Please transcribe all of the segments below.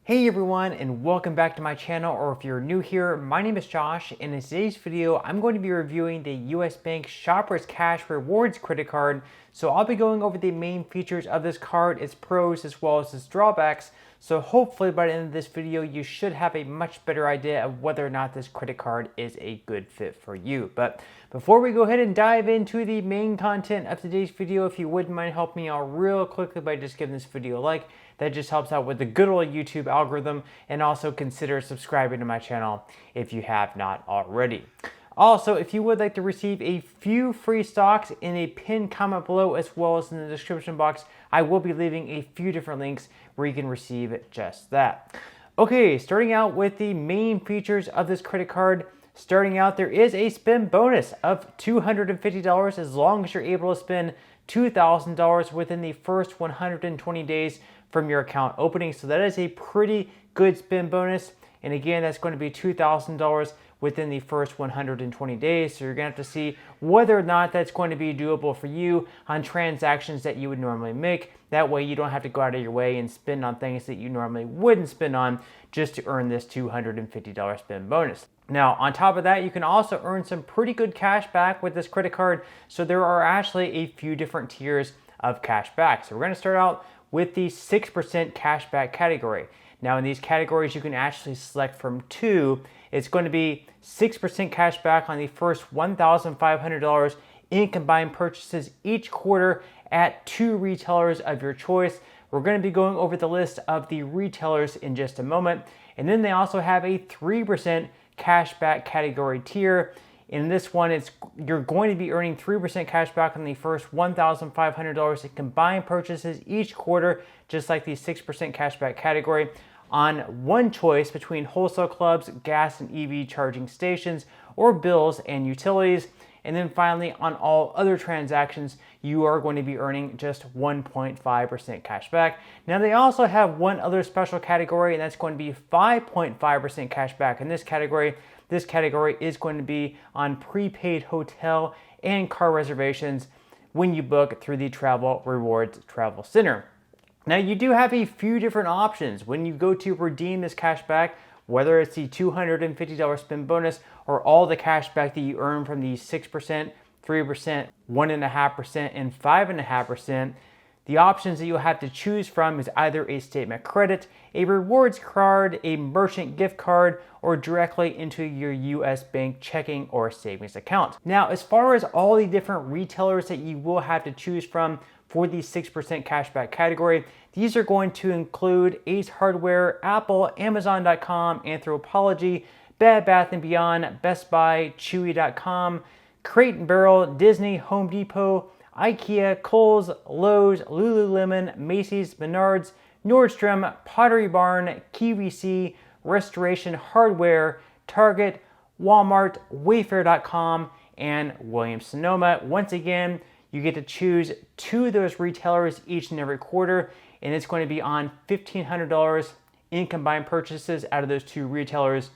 Hey everyone, and welcome back to my channel, or if you're new here, my name is Josh, and in today's video, I'm going to be reviewing the US Bank Shoppers Cash Rewards credit card. So I'll be going over the main features of this card, its pros as well as its drawbacks. So hopefully by the end of this video, you should have a much better idea of whether or not this credit card is a good fit for you. But before we go ahead and dive into the main content of today's video, if you wouldn't mind helping me out real quickly by just giving this video a like, that just helps out with the good old YouTube algorithm, and also consider subscribing to my channel if you have not already. Also, if you would like to receive a few free stocks, in a pinned comment below as well as in the description box, I will be leaving a few different links where you can receive just that. Okay, starting out with the main features of this credit card. Starting out, there is a spend bonus of $250 as long as you're able to spend $2,000 within the first 120 days from your account opening. So that is a pretty good spend bonus. And again, that's going to be $2,000 within the first 120 days. So you're going to have to see whether or not that's going to be doable for you on transactions that you would normally make. That way you don't have to go out of your way and spend on things that you normally wouldn't spend on just to earn this $250 spend bonus. Now, on top of that, you can also earn some pretty good cash back with this credit card. So there are actually a few different tiers of cash back. So we're going to start out with the 6% cashback category. Now in these categories, you can actually select from two. It's going to be 6% cashback on the first $1,500 in combined purchases each quarter at 2 retailers of your choice. We're going to be going over the list of the retailers in just a moment. And then they also have a 3% cashback category tier. In this one, you're going to be earning 3% cash back on the first $1,500 in combined purchases each quarter, just like the 6% cashback category, on one choice between wholesale clubs, gas and EV charging stations, or bills and utilities. And then finally, on all other transactions, you are going to be earning just 1.5% cash back. Now, they also have one other special category, and that's going to be 5.5% cash back. In this category is going to be on prepaid hotel and car reservations when you book through the Travel Rewards Travel Center. Now, you do have a few different options when you go to redeem this cash back, whether it's the $250 spend bonus or all the cash back that you earn from the 6%, 3%, 1.5%, and 5.5%. The options that you'll have to choose from is either a statement credit, a rewards card, a merchant gift card, or directly into your US Bank checking or savings account. Now, as far as all the different retailers that you will have to choose from for the 6% cashback category, these are going to include Ace Hardware, Apple, Amazon.com, Anthropologie, Bed Bath & Beyond, Best Buy, Chewy.com, Crate & Barrel, Disney, Home Depot, IKEA, Kohl's, Lowe's, Lululemon, Macy's, Menards, Nordstrom, Pottery Barn, QVC, Restoration Hardware, Target, Walmart, Wayfair.com, and Williams-Sonoma. Once again, you get to choose 2 of those retailers each and every quarter, and it's going to be on $1,500 in combined purchases out of those 2 retailers,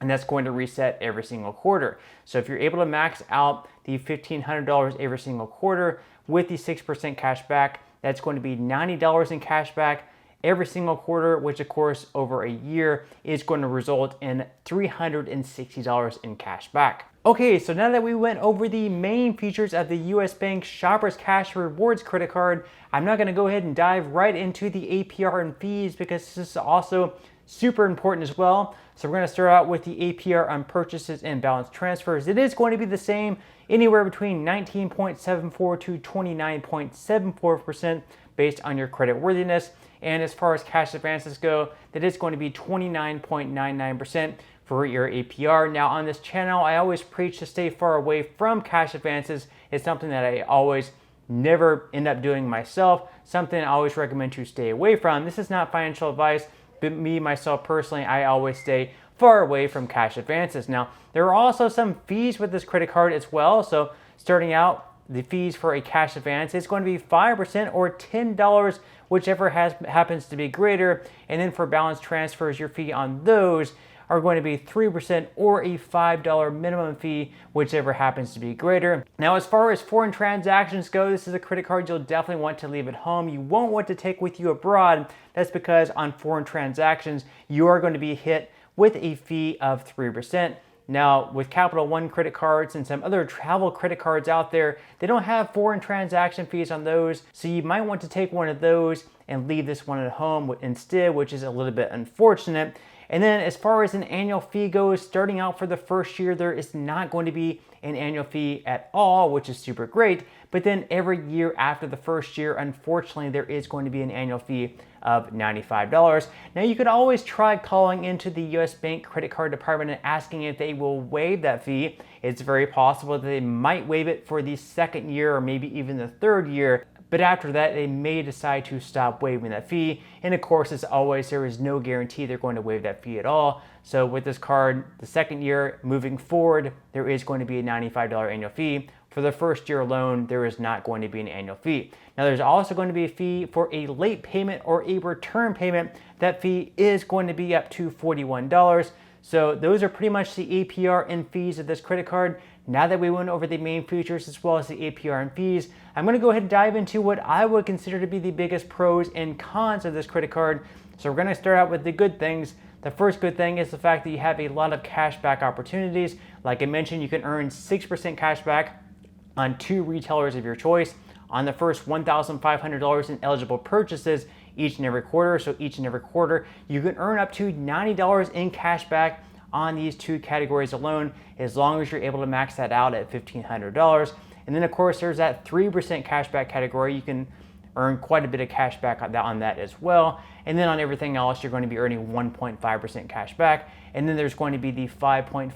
and that's going to reset every single quarter. So if you're able to max out the $1,500 every single quarter with the 6% cash back, that's going to be $90 in cash back every single quarter, which of course over a year is going to result in $360 in cash back. Okay, so now that we went over the main features of the US Bank Shoppers Cash Rewards credit card, I'm now going to go ahead and dive right into the APR and fees, because this is also super important as well. So we're going to start out with the APR on purchases and balance transfers. It is going to be the same, anywhere between 19.74 to 29.74% based on your credit worthiness. And as far as cash advances go, that is going to be 29.99% for your APR. Now on this channel, I always preach to stay far away from cash advances. It's something that I always never end up doing myself, something I always recommend to stay away from. This is not financial advice, but me, myself personally, I always stay far away from cash advances. Now, there are also some fees with this credit card as well. So starting out, the fees for a cash advance is going to be 5% or $10, whichever happens to be greater. And then for balance transfers, your fee on those are going to be 3% or a $5 minimum fee, whichever happens to be greater. Now, as far as foreign transactions go, this is a credit card you'll definitely want to leave at home. You won't want to take with you abroad. That's because on foreign transactions, you are going to be hit with a fee of 3%. Now, with Capital One credit cards and some other travel credit cards out there, they don't have foreign transaction fees on those, so you might want to take one of those and leave this one at home instead, which is a little bit unfortunate. And then as far as an annual fee goes, starting out for the first year, there is not going to be an annual fee at all, which is super great. But then every year after the first year, unfortunately, there is going to be an annual fee of $95. Now, you could always try calling into the US Bank credit card department and asking if they will waive that fee. It's very possible that they might waive it for the second year or maybe even the third year. But after that, they may decide to stop waiving that fee. And of course, as always, there is no guarantee they're going to waive that fee at all. So with this card, the second year moving forward, there is going to be a $95 annual fee. For the first year alone, there is not going to be an annual fee. Now, there's also going to be a fee for a late payment or a return payment. That fee is going to be up to $41. So those are pretty much the APR and fees of this credit card. Now that we went over the main features as well as the APR and fees, I'm going to go ahead and dive into what I would consider to be the biggest pros and cons of this credit card. So we're going to start out with the good things. The first good thing is the fact that you have a lot of cashback opportunities. Like I mentioned, you can earn 6% cashback on 2 retailers of your choice on the first $1,500 in eligible purchases each and every quarter. So each and every quarter, you can earn up to $90 in cashback on these 2 categories alone, as long as you're able to max that out at $1,500. And then of course, there's that 3% cashback category. You can earn quite a bit of cashback on that as well. And then on everything else, you're going to be earning 1.5% cashback. And then there's going to be the 5.5%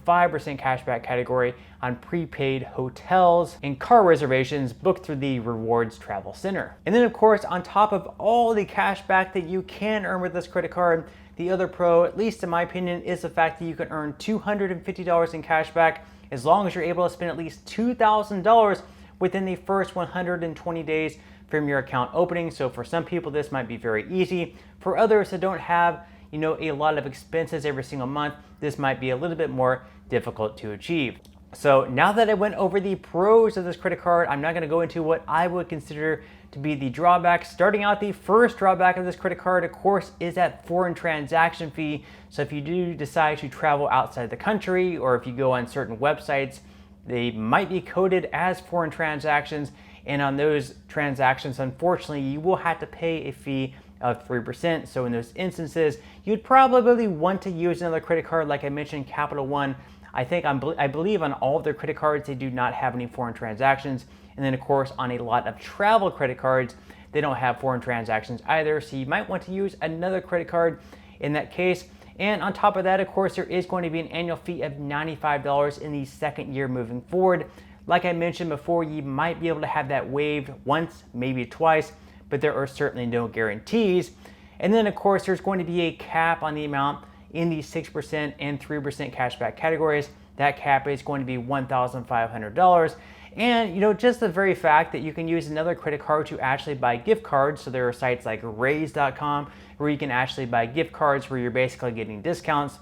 cashback category on prepaid hotels and car reservations booked through the Rewards Travel Center. And then of course, on top of all the cashback that you can earn with this credit card, the other pro, at least in my opinion, is the fact that you can earn $250 in cashback as long as you're able to spend at least $2,000 within the first 120 days from your account opening. So for some people, this might be very easy. For others that don't have, a lot of expenses every single month, this might be a little bit more difficult to achieve. So now that I went over the pros of this credit card, I'm not going to go into what I would consider to be the drawbacks. Starting out, the first drawback of this credit card, of course, is that foreign transaction fee. So if you do decide to travel outside the country, or if you go on certain websites, they might be coded as foreign transactions. And on those transactions, unfortunately, you will have to pay a fee of 3%. So in those instances, you'd probably want to use another credit card. Like I mentioned, Capital One, I believe on all of their credit cards, they do not have any foreign transactions. And then of course, on a lot of travel credit cards, they don't have foreign transactions either. So you might want to use another credit card in that case. And on top of that, of course, there is going to be an annual fee of $95 in the second year moving forward. Like I mentioned before, you might be able to have that waived once, maybe twice, but there are certainly no guarantees. And then of course, there's going to be a cap on the amount in the 6% and 3% cashback categories. That cap is going to be $1,500. And just the very fact that you can use another credit card to actually buy gift cards. So there are sites like raise.com where you can actually buy gift cards where you're basically getting discounts.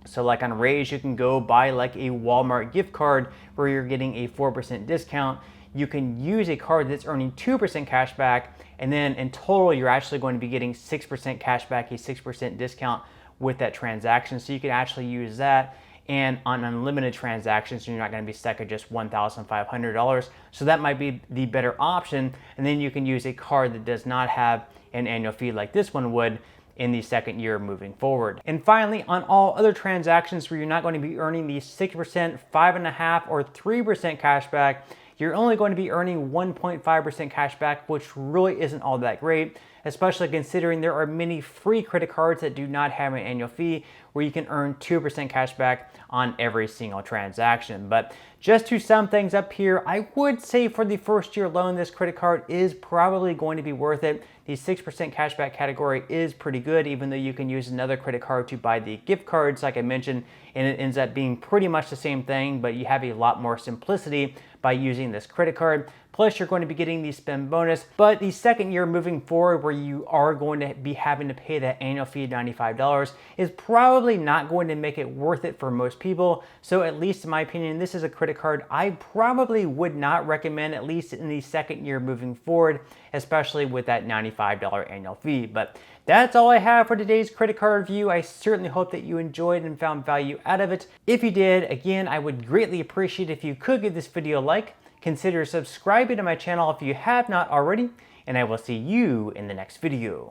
So like on Raise, you can go buy like a Walmart gift card where you're getting a 4% discount. You can use a card that's earning 2% cash back, and then in total, you're actually going to be getting 6% cash back, a 6% discount with that transaction. So you can actually use that, and on unlimited transactions, you're not going to be stuck at just $1,500. So that might be the better option. And then you can use a card that does not have an annual fee like this one would in the second year moving forward. And finally, on all other transactions where you're not going to be earning the 6%, 5.5%, or 3% cash back, you're only going to be earning 1.5% cash back, which really isn't all that great, especially considering there are many free credit cards that do not have an annual fee where you can earn 2% cash back on every single transaction. But just to sum things up here, I would say for the first year loan, this credit card is probably going to be worth it. The 6% cashback category is pretty good, even though you can use another credit card to buy the gift cards, like I mentioned, and it ends up being pretty much the same thing, but you have a lot more simplicity by using this credit card. plus you're going to be getting the spend bonus. But the second year moving forward, where you are going to be having to pay that annual fee of $95, is probably not going to make it worth it for most people. So at least in my opinion, this is a credit card I probably would not recommend, at least in the second year moving forward, especially with that $95 annual fee. But that's all I have for today's credit card review. I certainly hope that you enjoyed and found value out of it. If you did, again, I would greatly appreciate if you could give this video a like. Consider subscribing to my channel if you have not already, and I will see you in the next video.